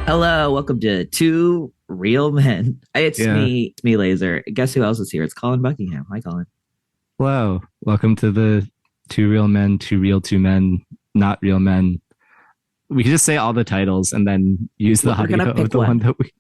Hello, welcome to Two Real Men. Yeah. It's me, Laser. Guess who else is here? It's Colin Buckingham. Hi, Colin. Hello. Welcome to the Two Real Men, Two Real Two Men, Not Real Men. We could just say all the titles and then use the We're gonna audio of pick the one one. that we.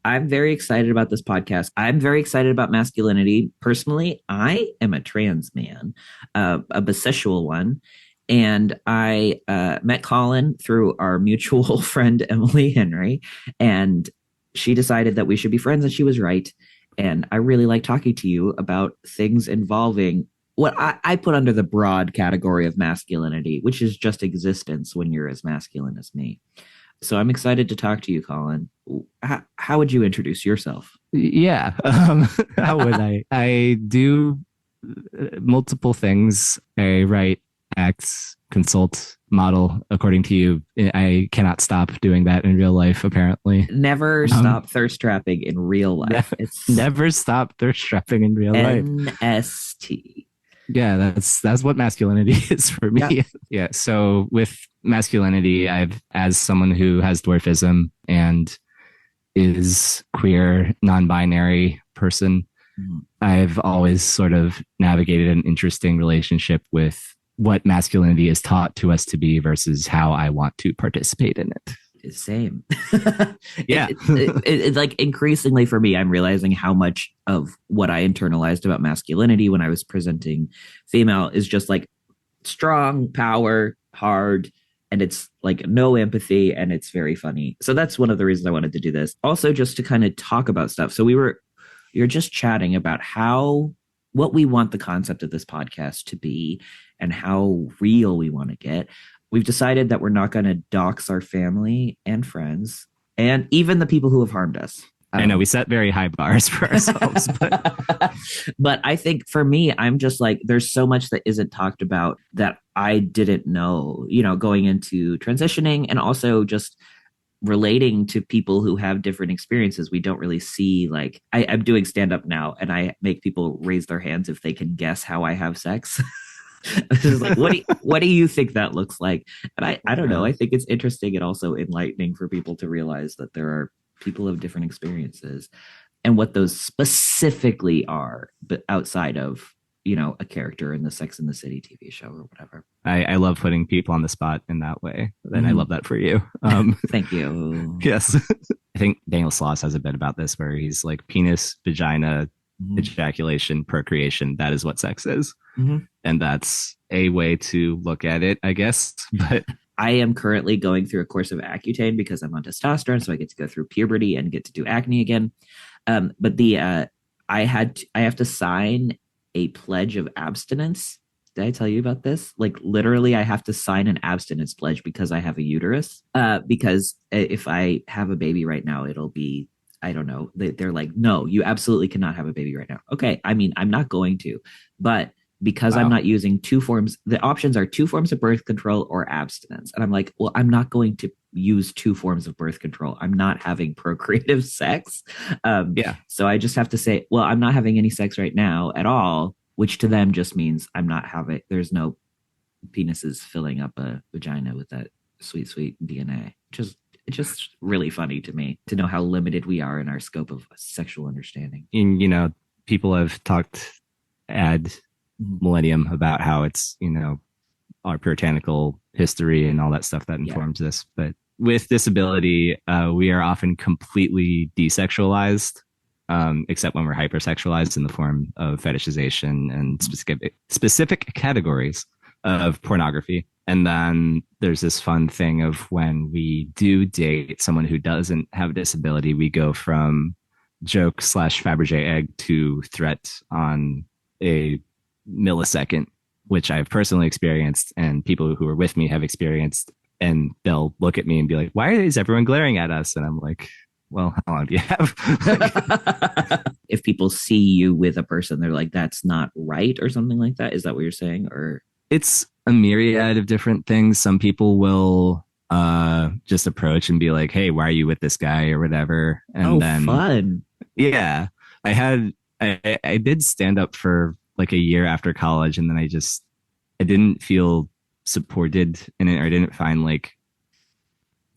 I'm very excited about this podcast. I'm very excited about masculinity. Personally, I am a trans man, a bisexual one, and I met Colin through our mutual friend Emily Henry, and she decided that we should be friends, and she was right. And I really like talking to you about things involving what I put under the broad category of masculinity, which is just existence when you're as masculine as me. So I'm excited to talk to you, Colin. How would you introduce yourself? Yeah. How would I? I do multiple things. I write, act, consult, model. According to you, I cannot stop doing that in real life. Apparently, Never um, stop thirst trapping in real life. It's never stop thirst trapping in real life. NST. Yeah, that's what masculinity is for Yeah. me. Yeah. So with masculinity, I've as someone who has dwarfism and is queer, non-binary person, Mhm. I've always sort of navigated an interesting relationship with what masculinity is taught to us to be versus how I want to participate in it. Same. Yeah. Like increasingly for me, I'm realizing how much of what I internalized about masculinity when I was presenting female is just like strong, power, hard, and it's like no empathy, and it's very funny. So that's one of the reasons I wanted to do this. Also, just to kind of talk about stuff. So you're just chatting about how what we want the concept of this podcast to be and how real we want to get. We've decided that we're not going to dox our family and friends and even the people who have harmed us. I know we set very high bars for ourselves, but But I think for me, I'm just like, there's so much that isn't talked about that I didn't know, going into transitioning and also just relating to people who have different experiences. We don't really see, like, I'm doing stand up now and I make people raise their hands if they can guess how I have sex. This is like, what do you think that looks like? And I don't know. I think it's interesting and also enlightening for people to realize that there are people of different experiences and what those specifically are, but outside of a character in the Sex and the City TV show or whatever. I love putting people on the spot in that way. And I Mm-hmm. love that for you. Thank you. Yes. I think Daniel Sloss has a bit about this where he's like penis, vagina, Mm-hmm. ejaculation, procreation. That is what sex is. Mm-hmm. And that's a way to look at it, I guess. But I am currently going through a course of Accutane because I'm on testosterone, so I get to go through puberty and get to do acne again. But I have to sign a pledge of abstinence. Did I tell you about this? Like literally, I have to sign an abstinence pledge because I have a uterus. Because if I have a baby right now, it'll be, I don't know. They're like, no, you absolutely cannot have a baby right now. Okay, I mean, I'm not going to, but because I'm wow. not using two forms, the options are two forms of birth control or abstinence. And I'm like, well, I'm not going to use two forms of birth control. I'm not having procreative sex. Yeah. So I just have to say, well, I'm not having any sex right now at all, which to them just means I'm not having, there's no penises filling up a vagina with that sweet, sweet DNA. It's just really funny to me to know how limited we are in our scope of sexual understanding. And, people have talked ad millennium about how it's, our puritanical history and all that stuff that Yeah. informs this. But with disability, we are often completely desexualized, except when we're hypersexualized in the form of fetishization and specific categories of pornography. And then there's this fun thing of when we do date someone who doesn't have a disability, we go from joke slash Fabergé egg to threat on a millisecond, which I've personally experienced and people who are with me have experienced. And they'll look at me and be like, why is everyone glaring at us? And I'm like, well, how long do you have? If people see you with a person, they're like, that's not right or something like that. Is that what you're saying? Or It's a myriad of different things. Some people will just approach and be like, hey, why are you with this guy or whatever? oh, And then, fun. yeah, I did stand up for like a year after college, and then I didn't feel supported in it, or I didn't find like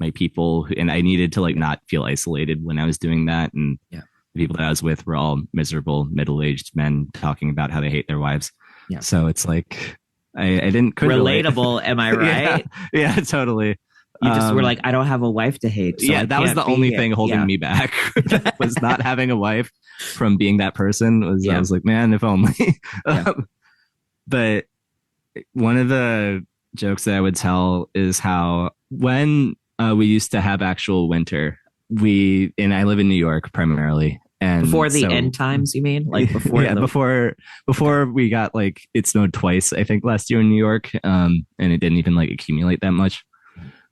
my people, and I needed to like not feel isolated when I was doing that. And Yeah. the people that I was with were all miserable middle-aged men talking about how they hate their wives. Yeah. So it's like I didn't couldn't relate. Relatable, am I Yeah, right? yeah, totally. You just were like, I don't have a wife to hate, so Yeah, I that was can't the be only here. thing holding Yeah. me back. Was not having a wife from being that person. Was I Yeah. was like, man, if only. Yeah. But one of the jokes that I would tell is how when we used to have actual winter, and I live in New York primarily, and Before the so end times, you mean? Like before yeah, the before we got like it snowed twice, I think last year in New York, and it didn't even like accumulate that much.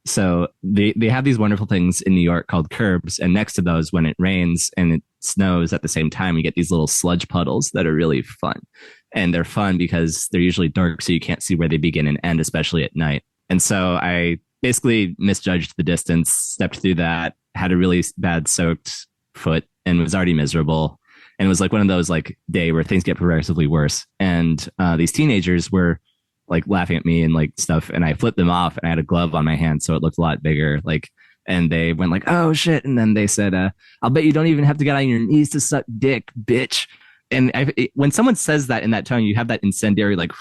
So they have these wonderful things in New York called curbs, and next to those, when it rains and it snows at the same time, you get these little sludge puddles that are really fun. And they're fun because they're usually dark, so you can't see where they begin and end, especially at night. And so I basically misjudged the distance, stepped through that, had a really bad soaked foot, and was already miserable. And it was like one of those like day where things get progressively worse. And these teenagers were like laughing at me and like stuff, and I flipped them off, and I had a glove on my hand, so it looked a lot bigger. Like, and they went like, "Oh shit!" And then they said, "I'll bet you don't even have to get on your knees to suck dick, bitch." And when someone says that in that tone, you have that incendiary like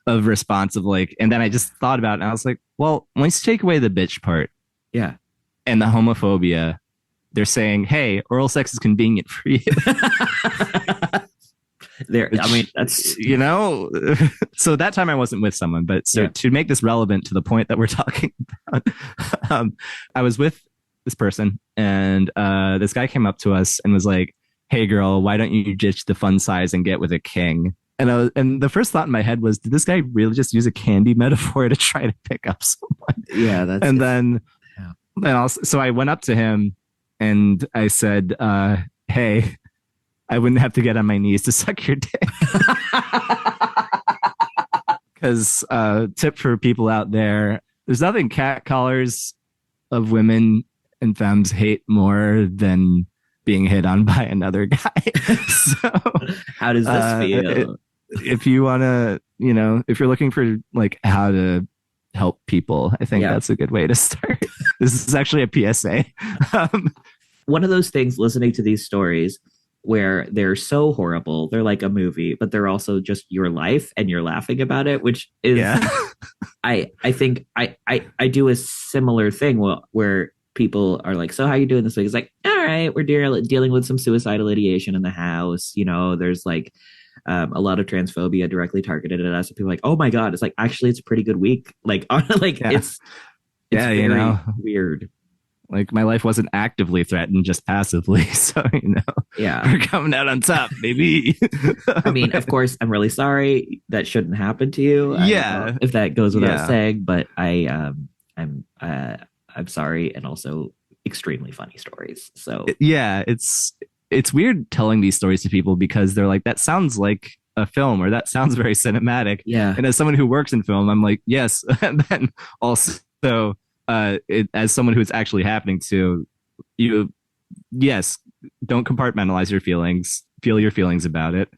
of response of like, and then I just thought about it, and I was like, well, once you take away the bitch part, yeah. and the homophobia, they're saying, hey, oral sex is convenient for you. There, I mean, that's you know, so that time I wasn't with someone, but so to make this relevant to the point that we're talking about, I was with this person, and this guy came up to us and was like, hey girl, why don't you ditch the fun size and get with a king? And the first thought in my head was, did this guy really just use a candy metaphor to try to pick up someone? Yeah, that's and then so I went up to him and I said, hey, I wouldn't have to get on my knees to suck your dick. Because tip for people out there, there's nothing cat callers of women and femmes hate more than being hit on by another guy. So how does this feel? If you want to, if you're looking for like how to help people, I think that's a good way to start. This is actually a PSA. One of those things, listening to these stories where they're so horrible, they're like a movie, but they're also just your life and you're laughing about it, which is I think I do a similar thing where people are like, so how you doing this week? It's like, all right, we're dealing with some suicidal ideation in the house. There's like a lot of transphobia directly targeted at us. And people are like, oh my God, it's like, actually, it's a pretty good week. Like, it's very weird. Like my life wasn't actively threatened, just passively. So, we're coming out on top, baby. I mean, of course, I'm really sorry. That shouldn't happen to you. Yeah. If that goes without saying, but I'm sorry. And also extremely funny stories. So it's weird telling these stories to people because they're like, that sounds like a film, or that sounds very cinematic. Yeah. And as someone who works in film, I'm like, yes. And then also, as someone who it's actually happening to, don't compartmentalize your feelings, feel your feelings about it.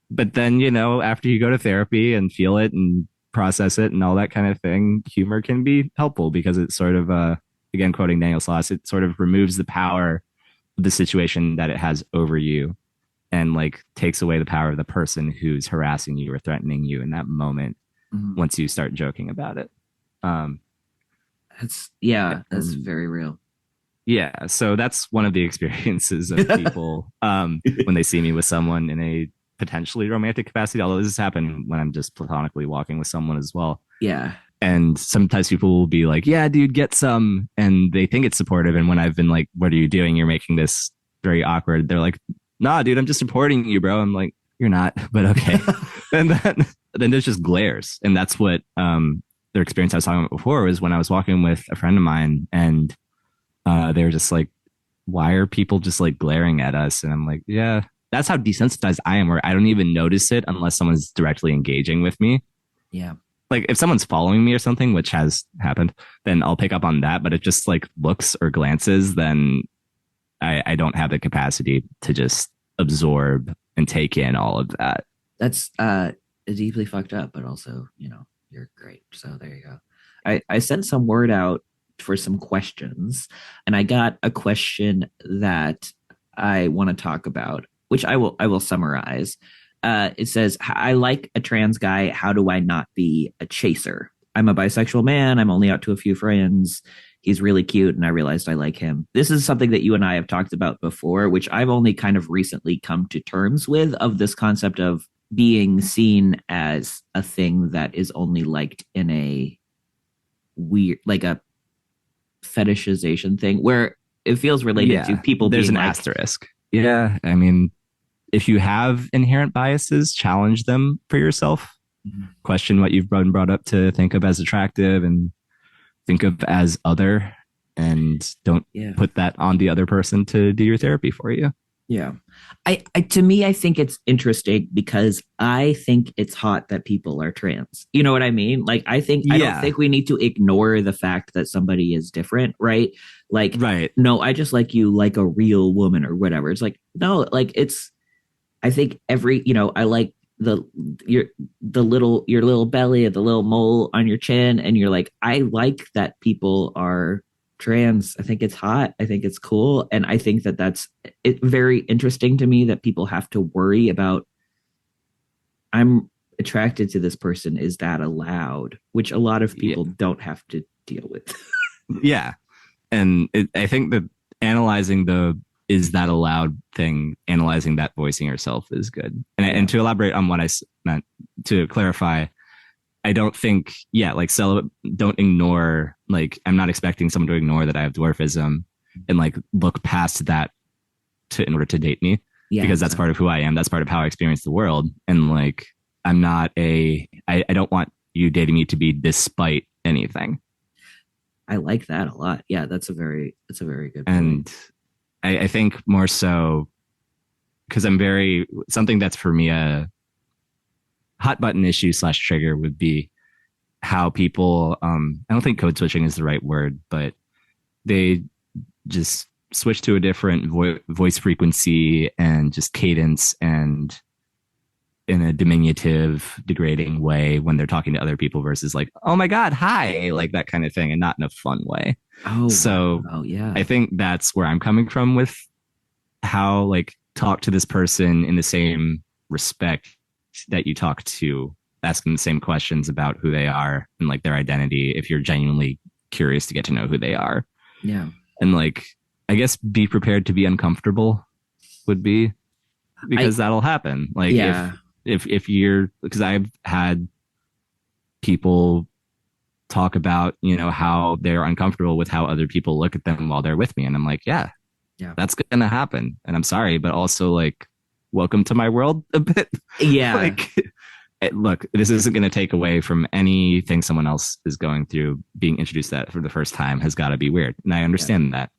But then, after you go to therapy and feel it and process it and all that kind of thing, humor can be helpful because it's sort of, again, quoting Daniel Sloss, it sort of removes the power of the situation that it has over you and like takes away the power of the person who's harassing you or threatening you in that moment once you start joking about it. That's very real. Yeah. So that's one of the experiences of people when they see me with someone in a potentially romantic capacity, although this has happened when I'm just platonically walking with someone as well. Yeah. And sometimes people will be like, yeah, dude, get some. And they think it's supportive. And when I've been like, what are you doing? You're making this very awkward. They're like, nah, dude, I'm just supporting you, bro. I'm like, you're not, but okay. And then there's just glares. And that's what their experience I was talking about before was when I was walking with a friend of mine and they were just like, why are people just like glaring at us? And I'm like, yeah, that's how desensitized I am, where I don't even notice it unless someone's directly engaging with me. Yeah. Like if someone's following me or something, which has happened, then I'll pick up on that. But it just like looks or glances, then I don't have the capacity to just absorb and take in all of that. That's deeply fucked up, but also, you're great. So there you go. I sent some word out for some questions, and I got a question that I want to talk about, which I will summarize. It says, I like a trans guy. How do I not be a chaser? I'm a bisexual man. I'm only out to a few friends. He's really cute, and I realized I like him. This is something that you and I have talked about before, which I've only kind of recently come to terms with, of this concept of being seen as a thing that is only liked in a weird, like a fetishization thing, where it feels related to Yeah, people there's being an like, asterisk. Yeah, I mean, if you have inherent biases, challenge them for yourself. Question what you've been brought up to think of as attractive and think of as other, and don't yeah, put that on the other person to do your therapy for you. yeah. I to me, I think it's interesting because I think it's hot that people are trans. You know what I mean? Like, I don't Yeah, think we need to ignore the fact that somebody is different, right? Like, right. no, I just like you like a real woman or whatever. It's like, no, like it's, I think I like the your little belly and the little mole on your chin, and you're like, I like that people are trans. I think it's hot. I think it's cool, and I think that that's very interesting to me that people have to worry about. I'm attracted to this person. Is that allowed? Which a lot of Yeah, people don't have to deal with. yeah. And I think that analyzing the is that allowed thing, analyzing that voicing yourself is good. And Yeah, to elaborate on what I meant, to clarify, I don't think, yeah, like celibate, don't ignore, like, I'm not expecting someone to ignore that I have dwarfism and like look past that in order to date me, yeah, because that's part of who I am. That's part of how I experience the world. And like, I don't want you dating me to be despite anything. I like that a lot. Yeah, that's a very good point. And I think more so because something that's for me a hot button issue slash trigger would be how people, I don't think code switching is the right word, but they just switch to a different voice frequency and just cadence, and in a diminutive, degrading way when they're talking to other people versus like, oh my God, hi, like that kind of thing, and not in a fun way. Oh So wow, yeah, I think that's where I'm coming from with how, like, talk to this person in the same respect that you talk to, ask them the same questions about who they are and like their identity if you're genuinely curious to get to know who they are. yeah. And like, I guess be prepared to be uncomfortable would be, I because that'll happen. Like Yeah, if you're, because I've had people talk about, how they're uncomfortable with how other people look at them while they're with me, and I'm like, yeah, yeah, that's gonna happen, and I'm sorry, but also like, welcome to my world a bit. yeah, Like, look, this isn't going to take away from anything someone else is going through. Being introduced to that for the first time has got to be weird, and I yeah, understand that,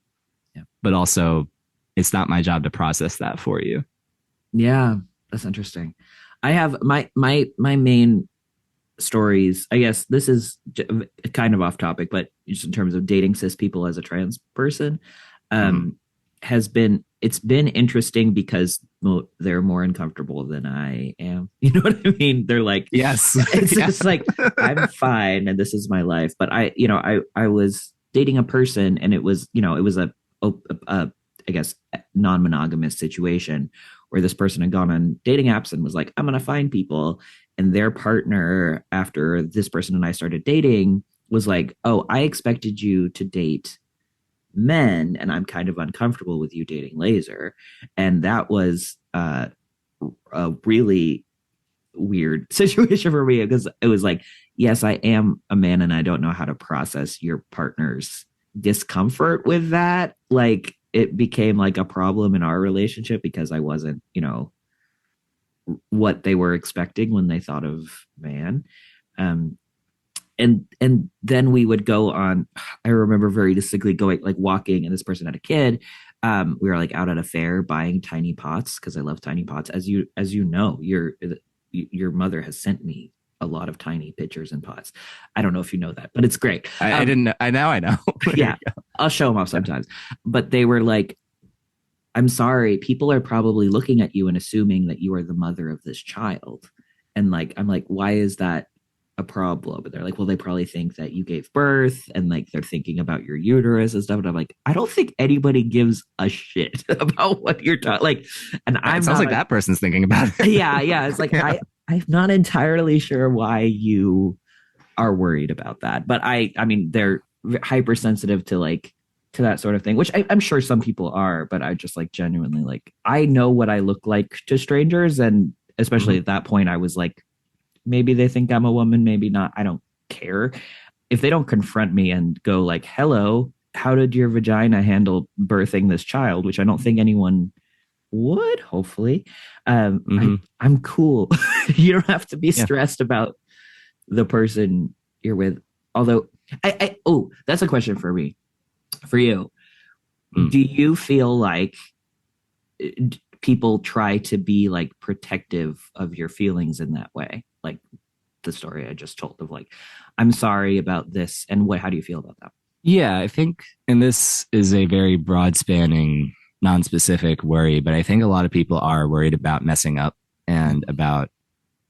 yeah. but also it's not my job to process that for you. Yeah, that's interesting. I have my main stories. I guess this is kind of off topic, but just in terms of dating cis people as a trans person, Mhm. um, has been it's been interesting because, well, they're more uncomfortable than I am. You know what I mean? They're like, Yes. it's Yeah. just like, I'm fine and this is my life. But I was dating a person, and it was a I guess non-monogamous situation where this person had gone on dating apps and was like, I'm gonna find people. And their partner, after this person and I started dating, was like, oh, I expected you to date men, and I'm kind of uncomfortable with you dating Laser. And that was a really weird situation for me, because it was like, yes, I am a man and I don't know how to process your partner's discomfort with that. Like, it became like a problem in our relationship because I wasn't, what they were expecting when they thought of man. Um, and then we would go on. I remember very distinctly going, like, walking, and this person had a kid. We were like out at a fair buying tiny pots because I love tiny pots. As you know, your mother has sent me a lot of tiny pitchers and pots. I don't know if you know that, but it's great. I didn't know. I know. Yeah, I'll show them off sometimes. But they were like, I'm sorry, people are probably looking at you and assuming that you are the mother of this child. And like, I'm like, why is that a problem. And they're like, well, they probably think that you gave birth and like they're thinking about your uterus and stuff. And I'm like, I don't think anybody gives a shit about what you're talking like. And It I'm sounds not like that person's thinking about it. yeah, yeah. It's like Yeah. I'm not entirely sure why you are worried about that. But I mean, they're hypersensitive to like to that sort of thing, which I'm sure some people are, but I just like genuinely like I know what I look like to strangers, and especially at that point, I was like, maybe they think I'm a woman, maybe not. I don't care if they don't confront me and go like, "Hello, how did your vagina handle birthing this child?" Which I don't think anyone would. Hopefully, I'm cool. You don't have to be Yeah. stressed about the person you're with. Although, oh, that's a question for me, for you. Mm. Do you feel like people try to be like protective of your feelings in that way? Like the story I just told of like, I'm sorry about this. And what, how do you feel about that? Yeah, I think, and this is a very broad spanning, non specific worry, but I think a lot of people are worried about messing up and about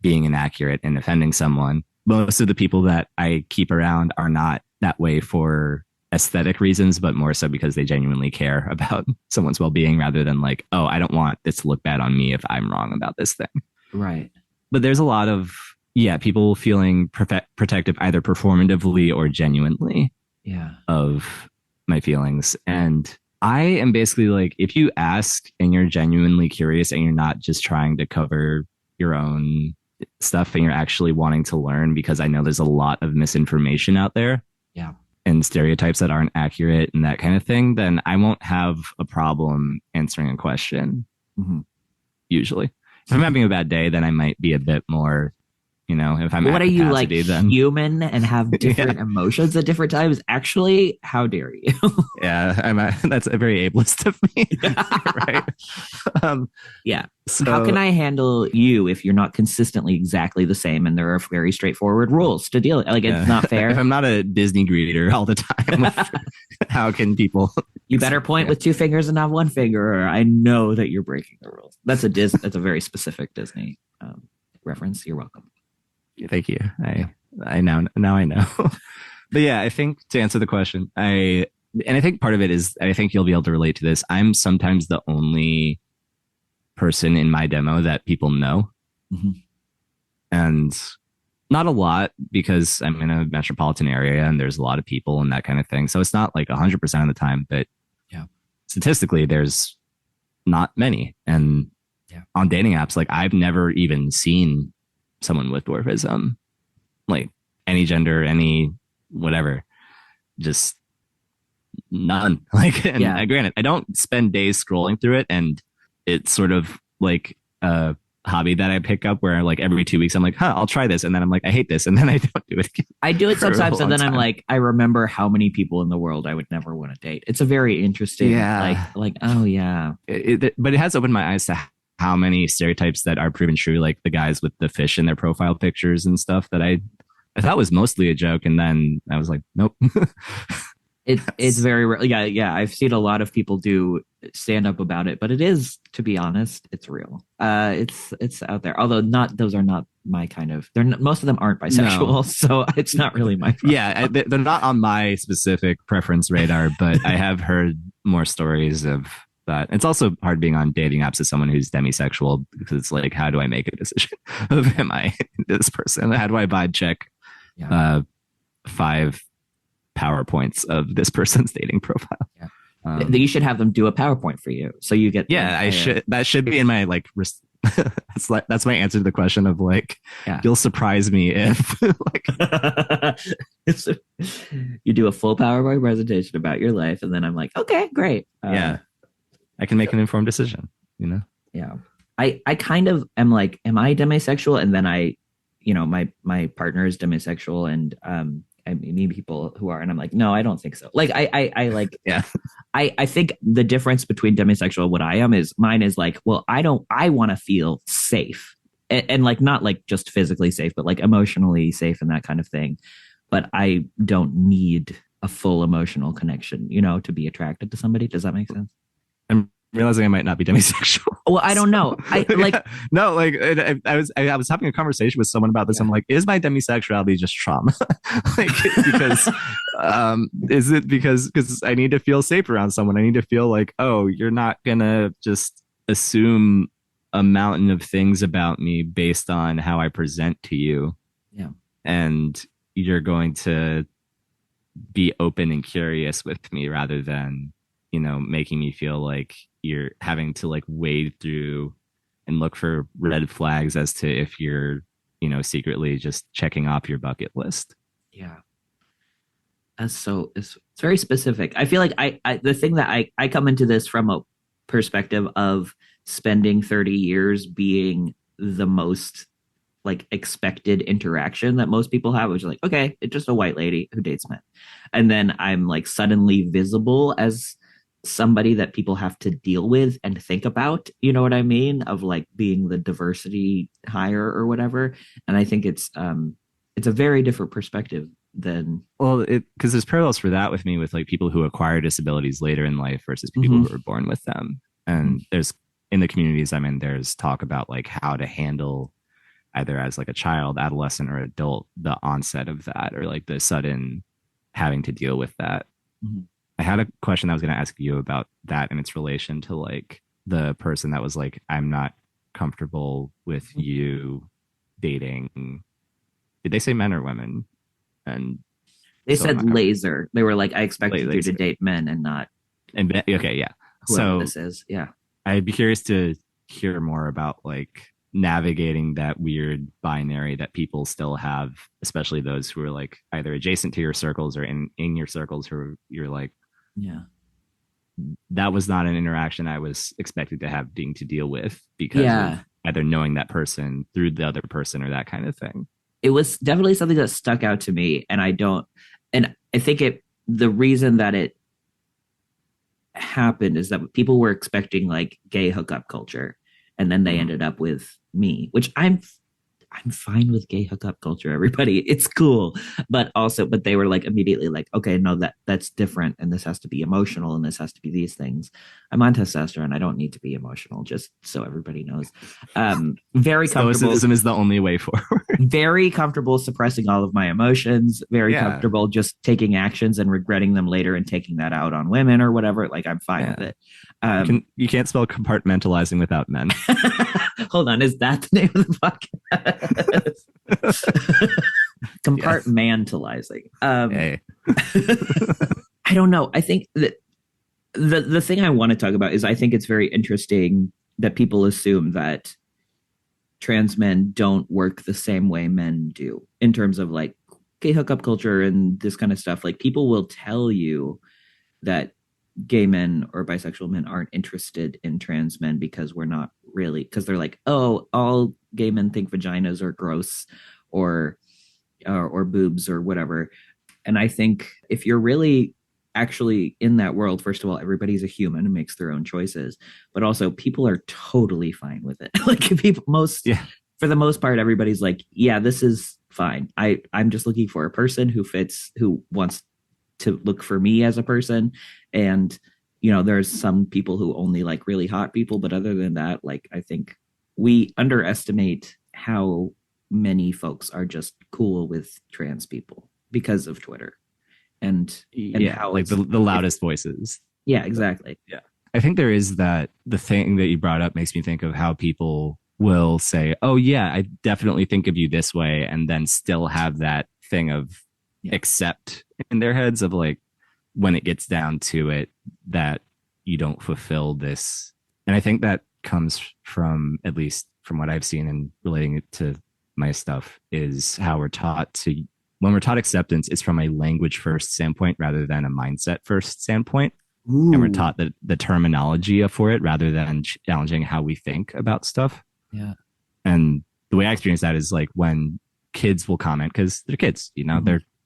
being inaccurate and offending someone. Most of the people that I keep around are not that way for aesthetic reasons, but more so because they genuinely care about someone's well being rather than like, oh, I don't want this to look bad on me if I'm wrong about this thing. Right. But there's a lot of, yeah, people feeling protective either performatively or genuinely Yeah. of my feelings. And I am basically like, if you ask and you're genuinely curious and you're not just trying to cover your own stuff and you're actually wanting to learn, because I know there's a lot of misinformation out there. Yeah. And stereotypes that aren't accurate and that kind of thing, then I won't have a problem answering a question. Usually. If I'm having a bad day, then I might be a bit more, if I'm what at are you like capacity, then human and have different yeah. emotions at different times? Actually, how dare you? Yeah, that's a very ableist of me. Right. Yeah. So How can I handle you if you're not consistently exactly the same and there are very straightforward rules to deal with? Like it's not if fair. I'm not a Disney greeter all the time, how can people You better point with two fingers and not one finger, or I know that you're breaking the rules. That's a very specific Disney reference. You're welcome. Thank you. I now I know. But yeah, I think to answer the question, I think part of it is I think you'll be able to relate to this. I'm sometimes the only person in my demo that people know. And not a lot because I'm in a metropolitan area and there's a lot of people and that kind of thing. So it's not like 100% of the time, but yeah, statistically there's not many. And on dating apps, like I've never even seen someone with dwarfism, like any gender, any whatever, just none. Like, and granted, I don't spend days scrolling through it, and it's sort of like a hobby that I pick up where like every 2 weeks I'm like, I'll try this, and then I'm like, I hate this, and then I don't do it again. I do it sometimes, and then I'm like, I remember how many people in the world I would never want to date. It's a very interesting, like oh yeah. But it has opened my eyes to how many stereotypes that are proven true, like the guys with the fish in their profile pictures and stuff that I thought was mostly a joke, and then I was like, nope. It's very yeah. I've seen a lot of people do stand up about it, but it is, to be honest, it's real. It's out there. Although those are not my kind of. Most of them aren't bisexual, no. So it's not really my problem. Yeah, they're not on my specific preference radar, but I have heard more stories of that. It's also hard being on dating apps as someone who's demisexual, because it's like, how do I make a decision of am I this person? How do I vibe check 5 PowerPoints of this person's dating profile? You should have them do a PowerPoint for you, so you get. I should. That should be in my like. That's my answer to the question of like, you'll surprise me if like you do a full PowerPoint presentation about your life, and then I'm like, okay, great. I can make an informed decision, Yeah. I kind of am like, am I demisexual? And then my partner is demisexual, and I meet people who are, and I'm like, no, I don't think so. Like I like, I think the difference between demisexual and what I am is mine is like, well, I want to feel safe and like, not like just physically safe, but like emotionally safe and that kind of thing. But I don't need a full emotional connection, to be attracted to somebody. Does that make sense? And realizing I might not be demisexual. Well, I don't know. I like, No, like I was having a conversation with someone about this. yeah, I'm like, is my demisexuality just trauma? Like, because is it because I need to feel safe around someone? I need to feel like, oh, you're not gonna just assume a mountain of things about me based on how I present to you, yeah, and you're going to be open and curious with me rather than, making me feel like you're having to like wade through and look for red flags as to if you're, secretly just checking off your bucket list. yeah. That's so it's very specific. I feel like I the thing that I come into this from a perspective of spending 30 years being the most like expected interaction that most people have, which is like, okay, it's just a white lady who dates men. And then I'm like suddenly visible as somebody that people have to deal with and think about, you know what I mean? Of like being the diversity hire or whatever. And I think it's a very different perspective than Well, it because there's parallels for that with me with like people who acquire disabilities later in life versus people mm-hmm, who are born with them. mm-hmm, And there's in the communities I'm in, there's talk about like how to handle either as like a child, adolescent, or adult, the onset of that or like the sudden having to deal with that. mm-hmm. I had a question I was going to ask you about that and its relation to like the person that was like, I'm not comfortable with you dating. Did they say men or women? And They so I'm said not laser. They were like, I expected you to laser. date men and not And okay, yeah. whoever So this is. Yeah. I'd be curious to hear more about like navigating that weird binary that people still have, especially those who are like either adjacent to your circles or in your circles who you're like, Yeah. that was not an interaction I was expected to have being to deal with because of Yeah. either knowing that person through the other person or that kind of thing. It was definitely something that stuck out to me. And I think the reason that it happened is that people were expecting like gay hookup culture. And then they Mm-hmm. ended up with me, which I'm fine with gay hookup culture, everybody. It's cool. But they were like immediately like, okay, no, that's different. And this has to be emotional and this has to be these things. I'm on testosterone. I don't need to be emotional, just so everybody knows. Very comfortable. Stoicism is the only way forward. Very comfortable suppressing all of my emotions, very Yeah. comfortable just taking actions and regretting them later and taking that out on women or whatever. Like I'm fine with Yeah. it. You can't spell compartmentalizing without men. Hold on, is that the name of the podcast? Compartmantalizing. Hey. I don't know. I think that the thing I want to talk about is I think it's very interesting that people assume that trans men don't work the same way men do in terms of like gay hookup culture and this kind of stuff. Like people will tell you that gay men or bisexual men aren't interested in trans men because we're not really, because they're like, oh, all gay men think vaginas are gross or boobs or whatever. And I think if you're really actually in that world, first of all, everybody's a human and makes their own choices, but also people are totally fine with it. Like people Yeah. for the most part, everybody's like, yeah, this is fine. I'm just looking for a person who fits, who wants to look for me as a person. And, there's some people who only like really hot people. But other than that, like, I think we underestimate how many folks are just cool with trans people because of Twitter and Yeah, how like the loudest voices. yeah, exactly. Yeah. I think there is that the thing that you brought up makes me think of how people will say, oh, yeah, I definitely think of you this way, and then still have that thing of accept in their heads of like, when it gets down to it, that you don't fulfill this. And I think that comes from, at least from what I've seen and relating it to my stuff, is how we're taught to, when we're taught acceptance, it's from a language first standpoint rather than a mindset first standpoint. Ooh. And we're taught the terminology for it rather than challenging how we think about stuff. Yeah. And the way I experience that is like when kids will comment, because they're kids,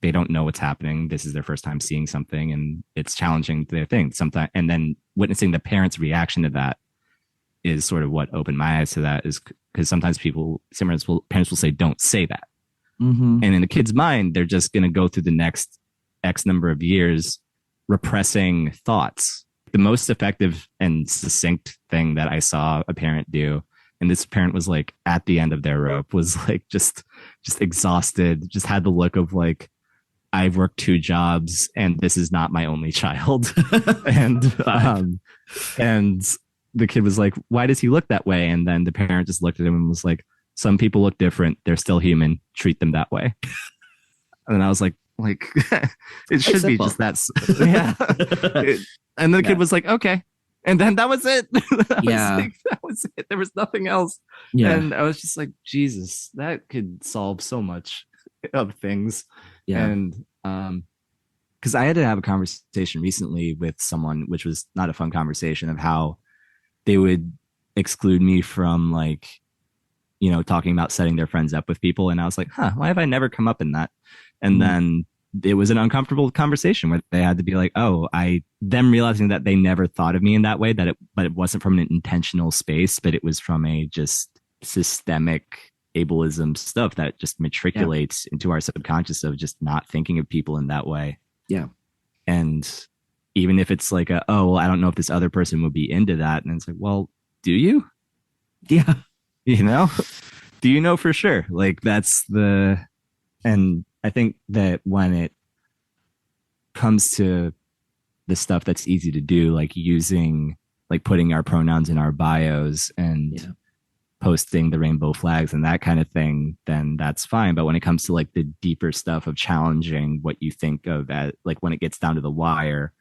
they don't know what's happening. This is their first time seeing something, and it's challenging their thing sometimes. And then witnessing the parents' reaction to that is sort of what opened my eyes to that, is because sometimes parents will say, don't say that. Mm-hmm. And in the kid's mind, they're just going to go through the next X number of years repressing thoughts the most effective and succinct thing that I saw a parent do, and this parent was like at the end of their rope, was like just exhausted, just had the look of like, I've worked 2 jobs and this is not my only child. and and the kid was like, why does he look that way? And then the parent just looked at him and was like, some people look different, they're still human, treat them that way. And I was like it should be just that. Yeah. And the kid was like, okay. And then that was it. That was it. There was nothing else. Yeah. And I was just like, Jesus, that could solve so much of things. Yeah. And because I had to have a conversation recently with someone, which was not a fun conversation, of how they would exclude me from like, talking about setting their friends up with people. And I was like, why have I never come up in that? And then it was an uncomfortable conversation where they had to be like, them realizing that they never thought of me in that way, but it wasn't from an intentional space, but it was from a just systemic ableism stuff that just matriculates into our subconscious of just not thinking of people in that way. Yeah. And even if it's like I don't know if this other person would be into that. And it's like, well, do you? Yeah. Do you know for sure? Like and I think that when it comes to the stuff that's easy to do, like putting our pronouns in our bios and posting the rainbow flags and that kind of thing, then that's fine. But when it comes to like the deeper stuff of challenging what you think of as like when it gets down to the wire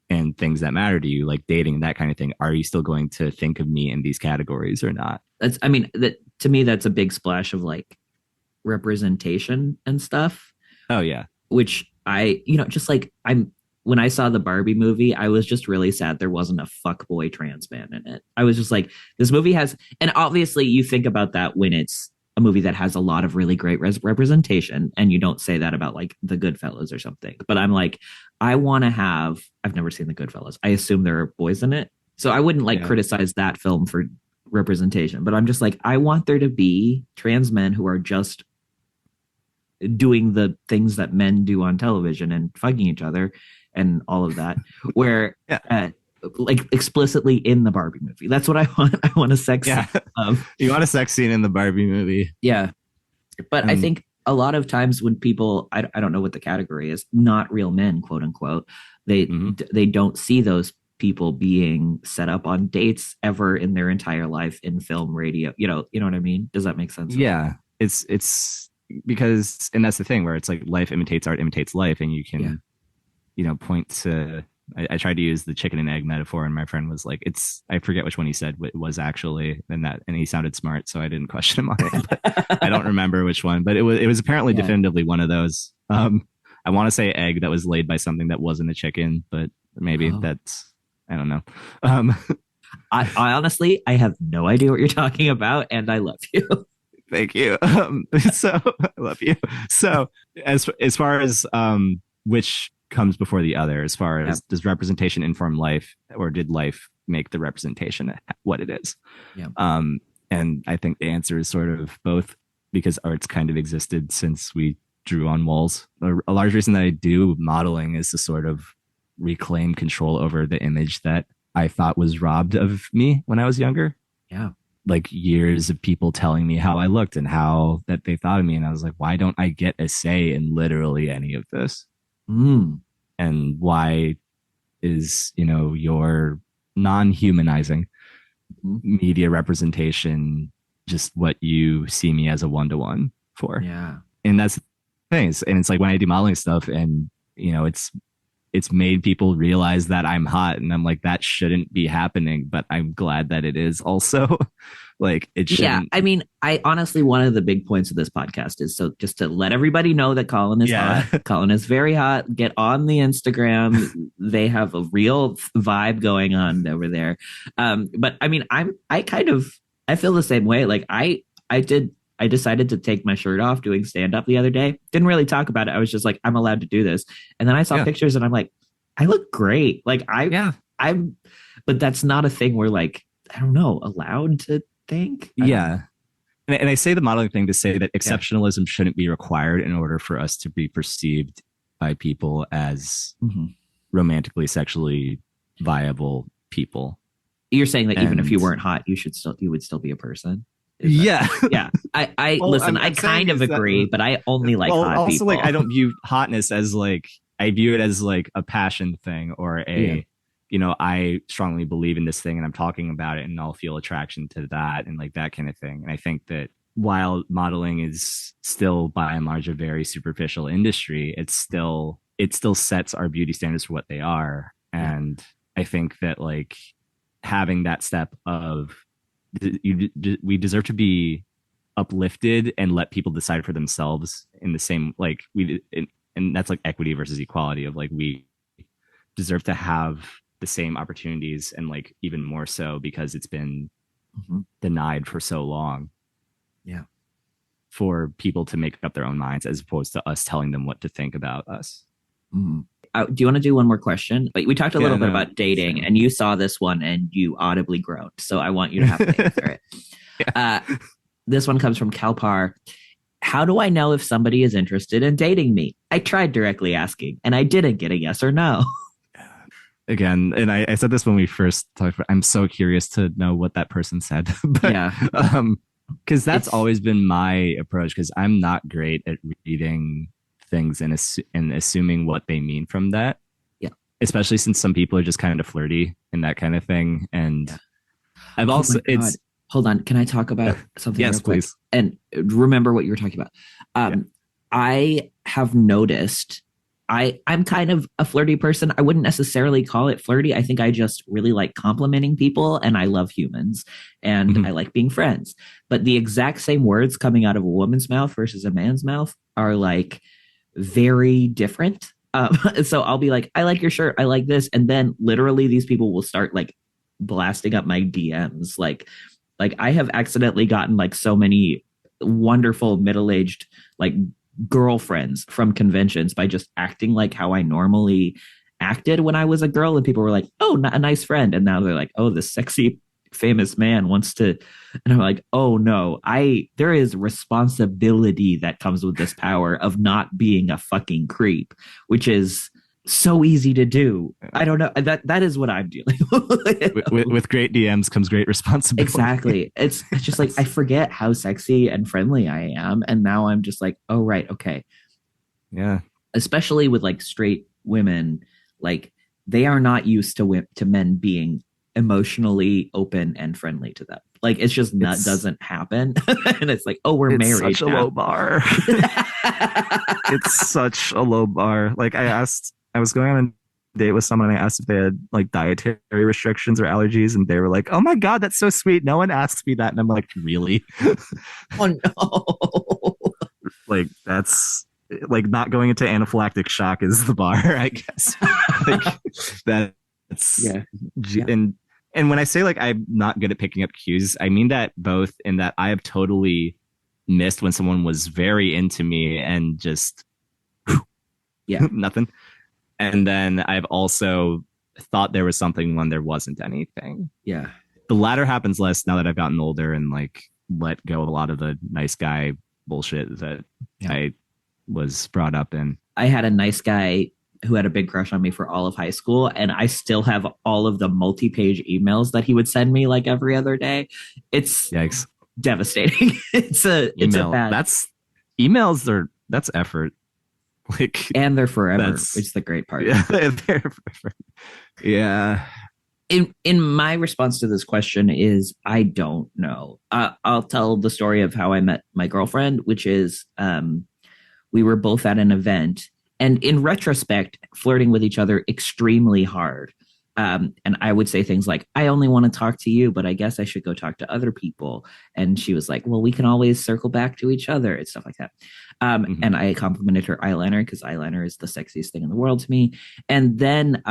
and things that matter to you, like dating, that kind of thing, are you still going to think of me in these categories or not? To me, that's a big splash of like representation and stuff. Oh yeah. Which when I saw the Barbie movie, I was just really sad there wasn't a fuckboy trans man in it. I was just like, this movie has, and obviously you think about that when it's a movie that has a lot of really great representation, and you don't say that about like the Goodfellas or something. But I'm like, I've never seen the Goodfellas. I assume there are boys in it. So I wouldn't criticize that film for representation, but I'm just like, I want there to be trans men who are just doing the things that men do on television and fucking each other and all of that, where like explicitly in the Barbie movie. That's what I want. I want a sex scene. You want a sex scene in the Barbie movie. Yeah. But I think a lot of times when people, I don't know what the category is, not real men, quote unquote, they don't see those people being set up on dates ever in their entire life in film, radio, you know what I mean? Does that make sense? Yeah. It's because, and that's the thing where it's like life imitates art imitates life. And you can, point to, I tried to use the chicken and egg metaphor, and my friend was like, I forget which one he said it was actually, and he sounded smart, so I didn't question him on it. But I don't remember which one, but it was apparently definitively one of those. I want to say egg that was laid by something that wasn't a chicken, but maybe that's, I don't know. I honestly, I have no idea what you're talking about, and I love you. Thank you. So I love you. So as far as which comes before the other, as far as does representation inform life, or did life make the representation what it is? Yeah. And I think the answer is sort of both, because art's kind of existed since we drew on walls. A large reason that I do modeling is to sort of reclaim control over the image that I thought was robbed of me when I was younger. Yeah. Like years of people telling me how I looked and how that they thought of me. And I was like, why don't I get a say in literally any of this? And why is, your non-humanizing media representation just what you see me as a one-to-one for? Yeah. And that's the thing. And it's like when I do modeling stuff and, it's made people realize that I'm hot, and I'm like, that shouldn't be happening, but I'm glad that it is also. Like it shouldn't. Yeah, I mean, I honestly, one of the big points of this podcast is so just to let everybody know that Colin is hot. Colin is very hot. Get on the Instagram. They have a real vibe going on over there. But I mean, I feel the same way. Like I decided to take my shirt off doing stand up the other day. Didn't really talk about it. I was just like, I'm allowed to do this. And then I saw pictures and I'm like, I look great. Like I'm, but that's not a thing where like, I don't know, allowed to think. And I say the modeling thing to say that exceptionalism shouldn't be required in order for us to be perceived by people as romantically, sexually viable people. You're saying that even if you And weren't hot, you would still be a person. Is that yeah. yeah? I Well, listen. I I'm saying kind of is that, agree, but I only like well, hot also, like, people. I don't view hotness as like, I view it as like a passion thing, or Yeah. a, you know, I strongly believe in this thing and I'm talking about it and I'll feel attraction to that and like that kind of thing. And I think that while modeling is still by and large a very superficial industry, it still sets our beauty standards for what they are. Yeah. And I think that like having that step of we deserve to be uplifted and let people decide for themselves in the same like and that's like equity versus equality of like we deserve to have the same opportunities and like even more so because it's been denied for so long. Yeah. For people to make up their own minds as opposed to us telling them what to think about us. Mm. Do you want to do one more question? But we talked a little bit about dating, same. and you saw this one and you audibly groaned. So I want you to have to answer it. This one comes from Calpar. How do I know if somebody is interested in dating me? I tried directly asking, and I didn't get a yes or no. Again, and I said this when we first talked. I'm so curious to know what that person said, but Yeah, because that's it's always been my approach. Because I'm not great at reading things and assuming what they mean from that. yeah. Especially since some people are just kind of flirty and that kind of thing. And Yeah. I've Oh also my God. it's Hold on. Can I talk about something yes, real quick? please. And remember what you were talking about. Yeah. I have noticed I'm kind of a flirty person. I wouldn't necessarily call it flirty. I think I just really like complimenting people and I love humans and Mhm. I like being friends. But the exact same words coming out of a woman's mouth versus a man's mouth are like very different. So I'll be like, I like your shirt. I like this. And then literally these people will start like blasting up my DMs. Like I have accidentally gotten like so many wonderful middle-aged like girlfriends from conventions by just acting like how I normally acted when I was a girl. And people were like, oh, a nice friend. And now they're like, oh, this sexy famous man wants to. And I'm like, oh no, there is responsibility that comes with this power of not being a fucking creep, which is so easy to do. I don't know. That is what I'm dealing with. With great DMs comes great responsibility. Exactly. It's just like I forget how sexy and friendly I am. And now I'm just like, oh right, okay. Yeah. Especially with like straight women, like they are not used to men being emotionally open and friendly to them. Like it's just not doesn't happen. And it's like, oh, we're it's married. such a low bar. It's such a low bar. Like I was going on a date with someone and I asked if they had like dietary restrictions or allergies, and they were like, "Oh my God, that's so sweet. No one asks me that." And I'm like, "Really?" Oh no. Like that's like not going into anaphylactic shock is the bar, I guess. Like that's Yeah. Yeah. and when I say like I'm not good at picking up cues, I mean that both in that I have totally missed when someone was very into me and just Yeah. nothing. And then I've also thought there was something when there wasn't anything. Yeah. The latter happens less now that I've gotten older and like let go of a lot of the nice guy bullshit that I was brought up in. I had a nice guy who had a big crush on me for all of high school, and I still have all of the multi-page emails that he would send me like every other day. It's Yikes. devastating. It's a bad. That's effort. Like, and they're forever, which is the great part. Yeah, they're forever. Yeah. In my response to this question is I don't know. I'll tell the story of how I met my girlfriend, which is we were both at an event, and in retrospect, flirting with each other extremely hard. And I would say things like, I only want to talk to you, but I guess I should go talk to other people. And she was like, well, we can always circle back to each other and stuff like that. And I complimented her eyeliner because eyeliner is the sexiest thing in the world to me. And then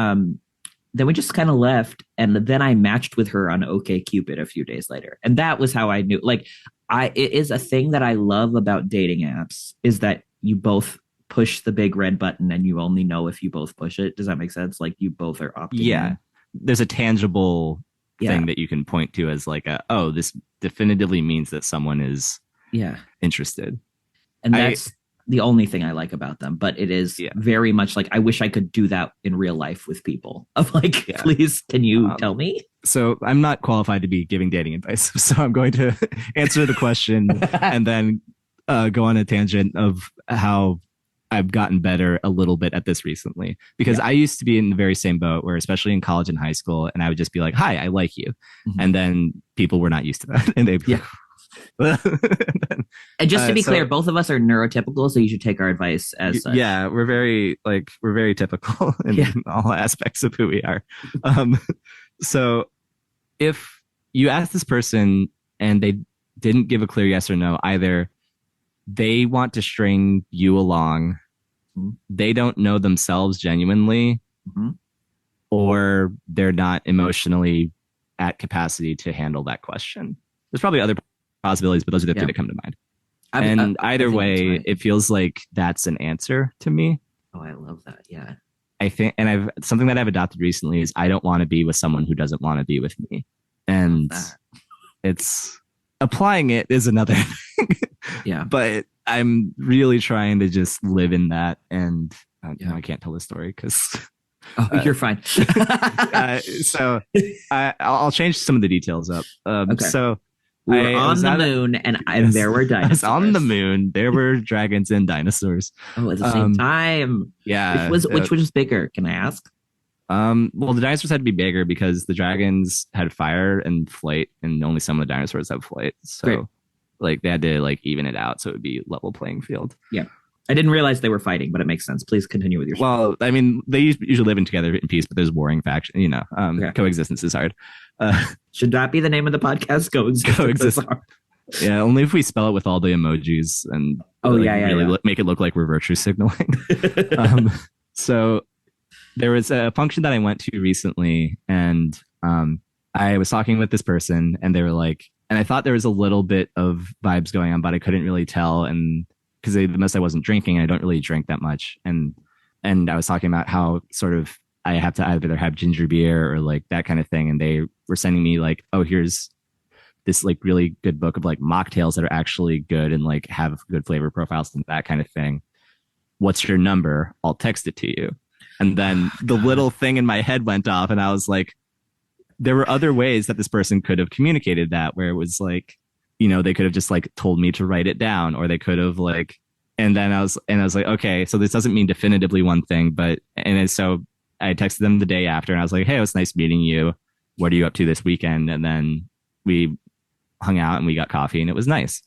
we just kind of left. And then I matched with her on OkCupid a few days later. And that was how I knew, like, it is a thing that I love about dating apps is that you both push the big red button and you only know if you both push it. Does that make sense? Like you both are opting in. There's a tangible thing that you can point to as like this definitively means that someone is interested. And the only thing I like about them, but it is Yeah. very much like I wish I could do that in real life with people. Of like, Yeah. please, can you tell me? So I'm not qualified to be giving dating advice. So I'm going to answer the question and then go on a tangent of how I've gotten better a little bit at this recently. Because I used to be in the very same boat where, especially in college and high school, and I would just be like, hi, I like you. Mhm. And then people were not used to that. And they'd be and then, and just to be clear, both of us are neurotypical, so you should take our advice as such. Yeah, we're very typical in all aspects of who we are. So if you ask this person and they didn't give a clear yes or no, either they want to string you along, they don't know themselves genuinely, or they're not emotionally at capacity to handle that question. There's probably other possibilities, but those are the three that come to mind. And either way, it feels like that's an answer to me. Oh, I love that. Yeah. I think, and something that I've adopted recently is I don't want to be with someone who doesn't want to be with me. And it's applying it is another thing. Yeah. But I'm really trying to just live in that. And I can't tell the story because you're fine. So I'll change some of the details up. Okay. So we were on the moon, and there were dinosaurs. On the moon, there were dragons and dinosaurs. Oh, at the same time. Yeah. Which was bigger? Can I ask? Well, the dinosaurs had to be bigger because the dragons had fire and flight, and only some of the dinosaurs have flight. So, like, they had to even it out so it would be level playing field. Yeah. I didn't realize they were fighting, but it makes sense. Please continue with your story. Well, I mean, they usually live in together in peace, but there's warring faction. Coexistence is hard. Should that be the name of the podcast? Coexistence. Yeah, only if we spell it with all the emojis and make it look like we're virtue signaling. So there was a function that I went to recently, and I was talking with this person, and they were like, and I thought there was a little bit of vibes going on, but I couldn't really tell, and because the most I wasn't drinking, I don't really drink that much, and I was talking about how sort of I have to either have ginger beer or like that kind of thing, and they were sending me like, oh, here's this like really good book of like mocktails that are actually good and like have good flavor profiles and that kind of thing. What's your number? I'll text it to you. And then the little thing in my head went off, and I was like, there were other ways that this person could have communicated that, where it was like, they could have just like told me to write it down, or they could have like, and then I was like, okay, so this doesn't mean definitively one thing, so I texted them the day after, and I was like, hey, it was nice meeting you. What are you up to this weekend? And then we hung out and we got coffee, and it was nice.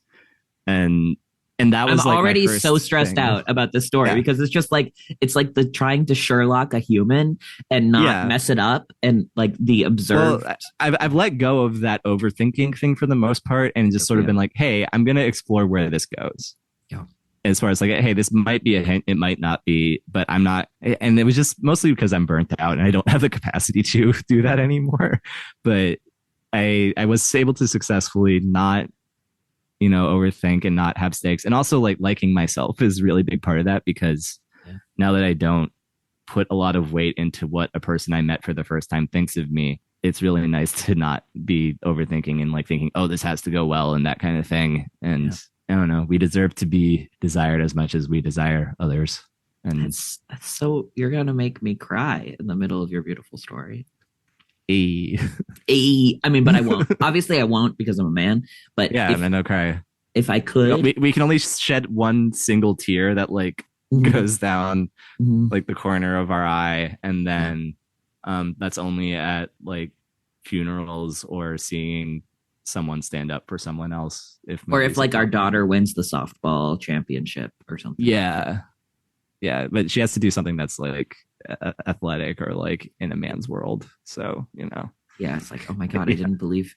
And that was I'm already so stressed out about this story because it's just like, it's like the trying to Sherlock a human and not mess it up, and like the observed. Well, I've let go of that overthinking thing for the most part, and just sort of been like, hey, I'm going to explore where this goes. Yeah. As far as like, hey, this might be a hint, it might not be, but I'm not. And it was just mostly because I'm burnt out and I don't have the capacity to do that anymore. But I was able to successfully not, overthink and not have stakes. And also like liking myself is really big part of that, because now that I don't put a lot of weight into what a person I met for the first time thinks of me, it's really nice to not be overthinking and like thinking, oh, this has to go well and that kind of thing. And I don't know, we deserve to be desired as much as we desire others. And that's so, you're going to make me cry in the middle of your beautiful story. I mean, but I won't. Obviously, I won't because I'm a man. But no cry. If I could, we can only shed one single tear that like goes down like the corner of our eye, and then that's only at like funerals or seeing someone stand up for someone else. If like our daughter wins the softball championship or something. Yeah, but she has to do something that's like athletic or like in a man's world. So yeah, it's like, oh my god, I didn't believe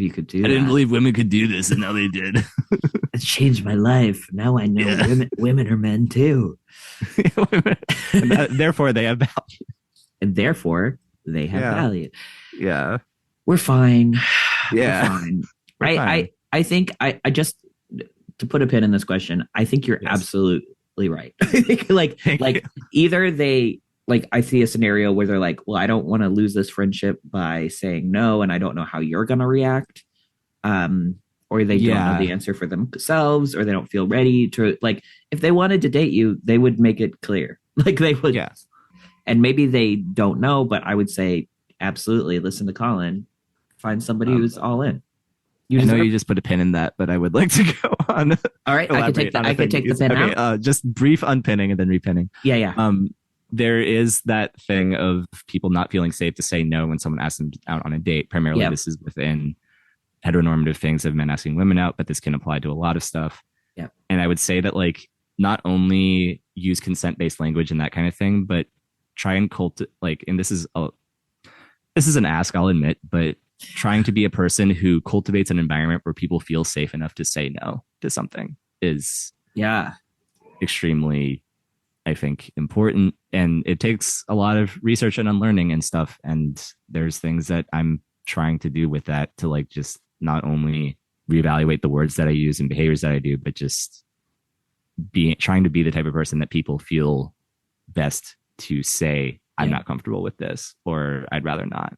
you could do that. I didn't believe women could do this, and now they did. It changed my life. Now I know women are men too. Therefore they have value. And therefore they have value. Yeah. We're fine. Yeah. We're fine. I think I just, to put a pin in this question, I think you're absolutely right. I think like either they, like, I see a scenario where they're like, well, I don't want to lose this friendship by saying no, and I don't know how you're going to react. or they don't know the answer for themselves, or they don't feel ready to, like, if they wanted to date you, they would make it clear. Like they would. Yeah. And maybe they don't know, but I would say absolutely listen to Colin. Find somebody who's all in. I know you just put a pin in that, but I would like to go on. All right, I could take the pin out. Just brief unpinning and then repinning. Yeah. There is that thing of people not feeling safe to say no when someone asks them out on a date. Primarily, this is within heteronormative things of men asking women out, but this can apply to a lot of stuff. Yeah. And I would say that, like, not only use consent-based language and that kind of thing, but try and and this is an ask, I'll admit, but trying to be a person who cultivates an environment where people feel safe enough to say no to something is extremely, I think, important. And it takes a lot of research and unlearning and stuff. And there's things that I'm trying to do with that to, like, just not only reevaluate the words that I use and behaviors that I do, but just trying to be the type of person that people feel best to say, I'm not comfortable with this, or I'd rather not.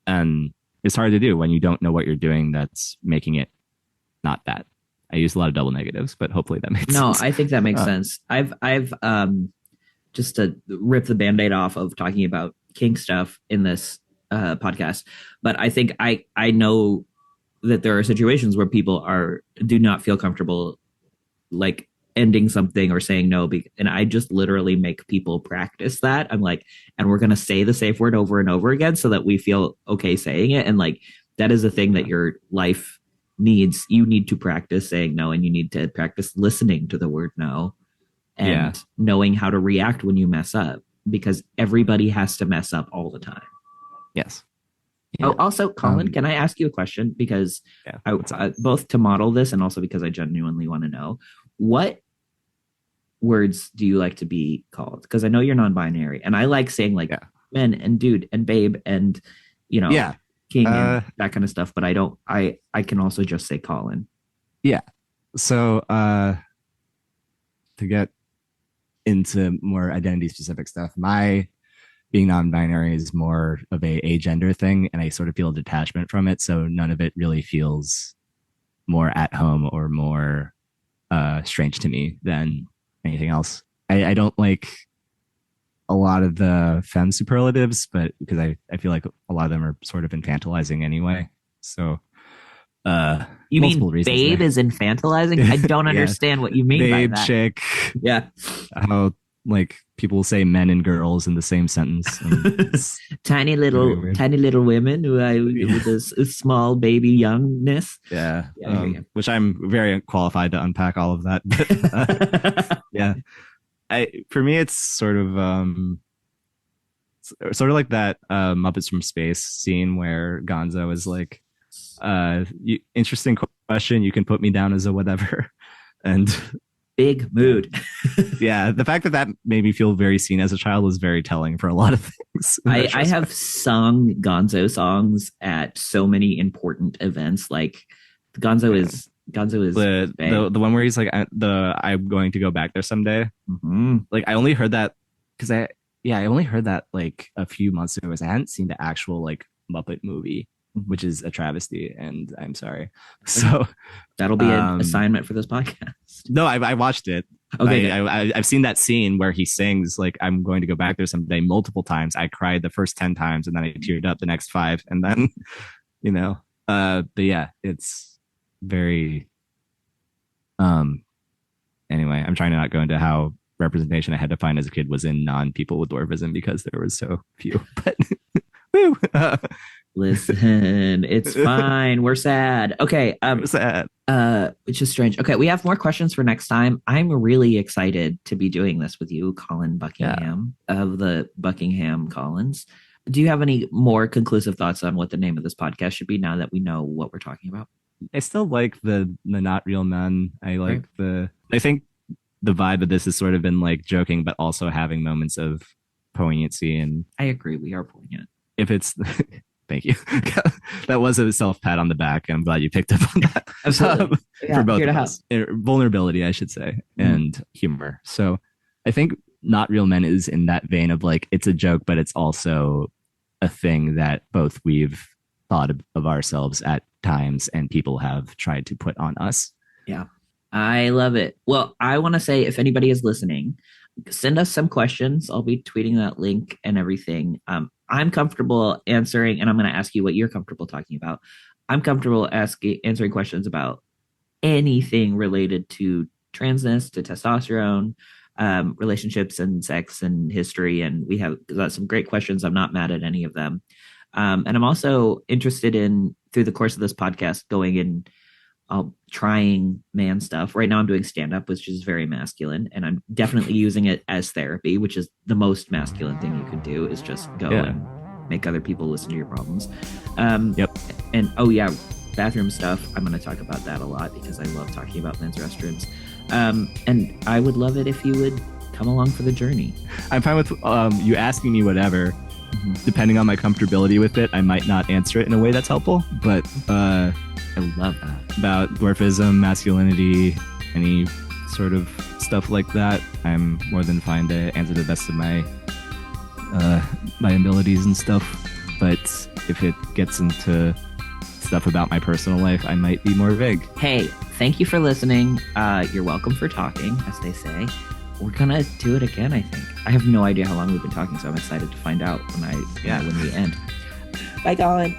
And it's hard to do when you don't know what you're doing that's making it not that. I use a lot of double negatives, but hopefully that makes sense. No, I think that makes sense. I've just to rip the Band-Aid off of talking about kink stuff in this podcast, but I think I know that there are situations where people do not feel comfortable, like, ending something or saying no, and I just literally make people practice that. I'm like, and we're going to say the safe word over and over again so that we feel okay saying it. And, like, that is a thing that your life needs. You need to practice saying no, and you need to practice listening to the word no, and knowing how to react when you mess up, because everybody has to mess up all the time. Yes. Yeah. Oh, also, Colin, can I ask you a question? Because I both to model this and also because I genuinely want to know, what words do you like to be called? Because I know you're non-binary, and I like saying, like, men and dude and babe and, you know, king and that kind of stuff. But I can also just say Colin. Yeah. So to get into more identity specific stuff, my being non-binary is more of a agender thing, and I sort of feel a detachment from it. So none of it really feels more at home or more strange to me than anything else. I don't like a lot of the femme superlatives, but because I feel like a lot of them are sort of infantilizing anyway. So you mean babe there is infantilizing? I don't understand what you mean babe, by that. Chick. Yeah. How, like, people say men and girls in the same sentence. tiny little women with a small baby youngness. Yeah. Which I'm very qualified to unpack all of that. But, for me, it's sort of like that Muppets from Space scene where Gonzo is like, interesting question. You can put me down as a whatever. And big mood. Yeah, the fact that made me feel very seen as a child was very telling for a lot of things. I have sung Gonzo songs at so many important events. Like, Gonzo is the one where he's like, I'm going to go back there someday. Mm-hmm. Like, I only heard that because I only heard that like a few months ago. I hadn't seen the actual, like, Muppet movie, which is a travesty, and I'm sorry. So that'll be an assignment for this podcast. No, I watched it. Okay, I've seen that scene where he sings, like, I'm going to go back there someday, multiple times. I cried the first 10 times, and then I teared up the next 5, and then, you know, but yeah, it's very. Anyway, I'm trying to not go into how representation I had to find as a kid was in non-people with dwarfism because there was so few. But woo. Listen, it's fine. We're sad. Okay. We're sad. It's just strange. Okay, we have more questions for next time. I'm really excited to be doing this with you, Colin Buckingham of the Buckingham Collins. Do you have any more conclusive thoughts on what the name of this podcast should be now that we know what we're talking about? I still like the not real men. I like I think the vibe of this has sort of been like joking, but also having moments of poignancy. And I agree, we are poignant. If it's thank you. That was a self pat on the back, and I'm glad you picked up on that. Absolutely. For both of us. Vulnerability, I should say, and humor. So I think Not Real Men is in that vein of, like, it's a joke, but it's also a thing that both we've thought of ourselves at times and people have tried to put on us. Yeah. I love it. Well, I want to say if anybody is listening, send us some questions. I'll be tweeting that link and everything. I'm comfortable answering, and I'm going to ask you what you're comfortable talking about. I'm comfortable answering questions about anything related to transness, to testosterone, relationships and sex and history. And we have got some great questions. I'm not mad at any of them. And I'm also interested in, through the course of this podcast, going in trying man stuff. Right now I'm doing stand up, which is very masculine, and I'm definitely using it as therapy, which is the most masculine thing you can do, is just go and make other people listen to your problems. Yep. And oh yeah, bathroom stuff. I'm going to talk about that a lot because I love talking about men's restrooms. And I would love it if you would come along for the journey. I'm fine with you asking me whatever. Mm-hmm. Depending on my comfortability with it, I might not answer it in a way that's helpful, but I love that. About dwarfism, masculinity, any sort of stuff like that, I'm more than fine to answer the best of my abilities and stuff. But if it gets into stuff about my personal life, I might be more vague. Hey, thank you for listening. You're welcome for talking, as they say. We're gonna do it again, I think. I have no idea how long we've been talking, so I'm excited to find out when we end. Bye, Colin.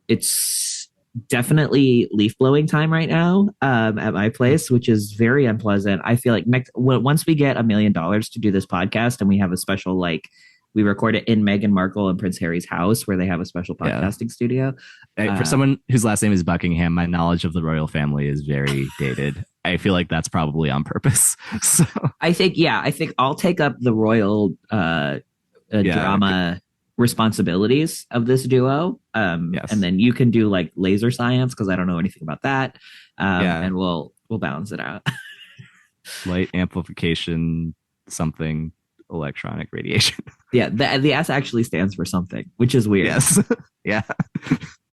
It's definitely leaf blowing time right now at my place, which is very unpleasant. I feel like once we get $1 million to do this podcast, and we have a special, like, we record it in Meghan Markle and Prince Harry's house where they have a special podcasting studio. For someone whose last name is Buckingham, my knowledge of the royal family is very dated. I feel like that's probably on purpose. So I think I'll take up the royal drama responsibilities of this duo. Yes. And then you can do like laser science, because I don't know anything about that. And we'll balance it out. Light amplification, something, electronic radiation. Yeah, the S actually stands for something, which is weird. Yes. Yeah.